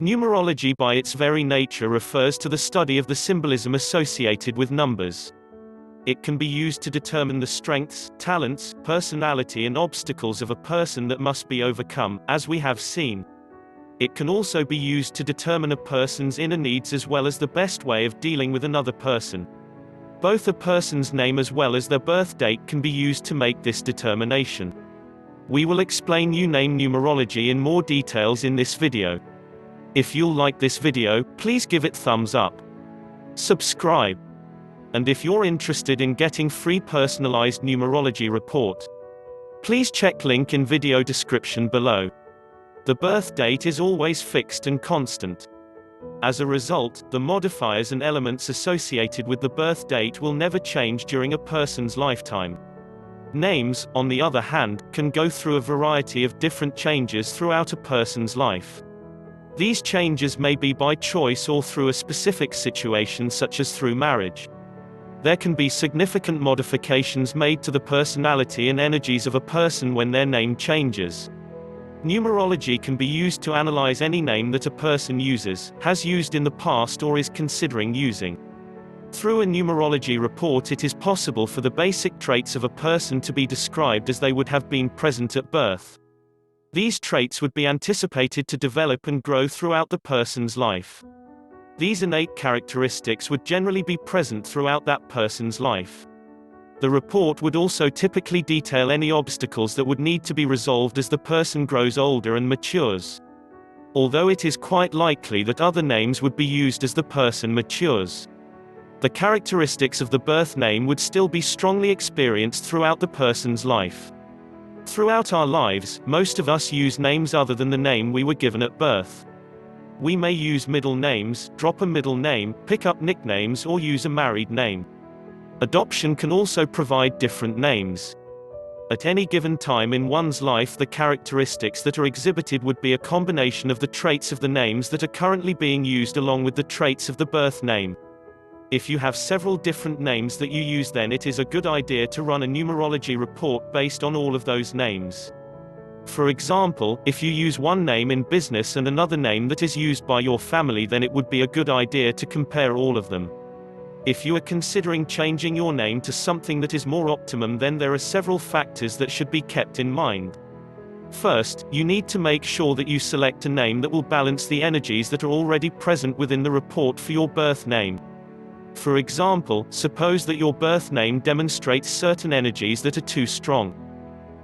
Numerology by its very nature refers to the study of the symbolism associated with numbers. It can be used to determine the strengths, talents, personality and obstacles of a person that must be overcome, as we have seen. It can also be used to determine a person's inner needs as well as the best way of dealing with another person. Both a person's name as well as their birth date can be used to make this determination. We will explain name numerology in more details in this video. If you'll like this video, please give it thumbs up. Subscribe. And if you're interested in getting free personalized numerology report, please check link in video description below. The birth date is always fixed and constant. As a result, the modifiers and elements associated with the birth date will never change during a person's lifetime. Names, on the other hand, can go through a variety of different changes throughout a person's life. These changes may be by choice or through a specific situation such as through marriage. There can be significant modifications made to the personality and energies of a person when their name changes. Numerology can be used to analyze any name that a person uses, has used in the past or is considering using. Through a numerology report, it is possible for the basic traits of a person to be described as they would have been present at birth. These traits would be anticipated to develop and grow throughout the person's life. These innate characteristics would generally be present throughout that person's life. The report would also typically detail any obstacles that would need to be resolved as the person grows older and matures. Although it is quite likely that other names would be used as the person matures, the characteristics of the birth name would still be strongly experienced throughout the person's life. Throughout our lives, most of us use names other than the name we were given at birth. We may use middle names, drop a middle name, pick up nicknames or use a married name. Adoption can also provide different names. At any given time in one's life, the characteristics that are exhibited would be a combination of the traits of the names that are currently being used along with the traits of the birth name. If you have several different names that you use, then it is a good idea to run a numerology report based on all of those names. For example, if you use one name in business and another name that is used by your family, then it would be a good idea to compare all of them. If you are considering changing your name to something that is more optimum, then there are several factors that should be kept in mind. First, you need to make sure that you select a name that will balance the energies that are already present within the report for your birth name. For example, suppose that your birth name demonstrates certain energies that are too strong.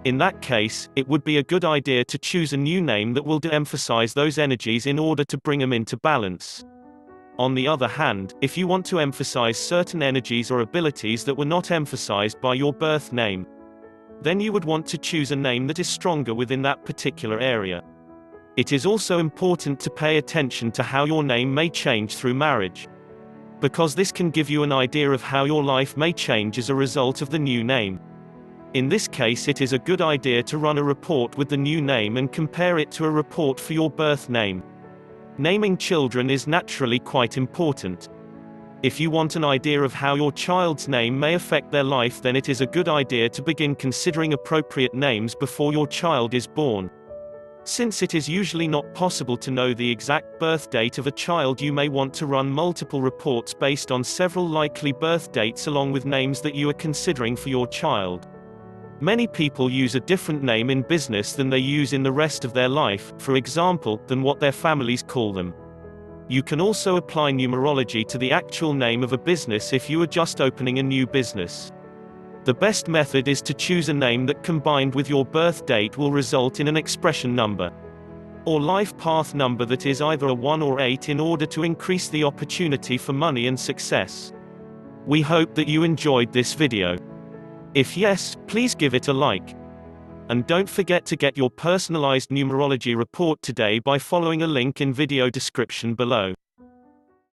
In that case, it would be a good idea to choose a new name that will de-emphasize those energies in order to bring them into balance. On the other hand, if you want to emphasize certain energies or abilities that were not emphasized by your birth name, then you would want to choose a name that is stronger within that particular area. It is also important to pay attention to how your name may change through marriage, because this can give you an idea of how your life may change as a result of the new name. In this case, it is a good idea to run a report with the new name and compare it to a report for your birth name. Naming children is naturally quite important. If you want an idea of how your child's name may affect their life, then it is a good idea to begin considering appropriate names before your child is born. Since it is usually not possible to know the exact birth date of a child, you may want to run multiple reports based on several likely birth dates along with names that you are considering for your child. Many people use a different name in business than they use in the rest of their life, for example, than what their families call them. You can also apply numerology to the actual name of a business if you are just opening a new business. The best method is to choose a name that combined with your birth date will result in an expression number or life path number that is either a 1 or 8 in order to increase the opportunity for money and success. We hope that you enjoyed this video. If yes, please give it a like. And don't forget to get your personalized numerology report today by following a link in video description below.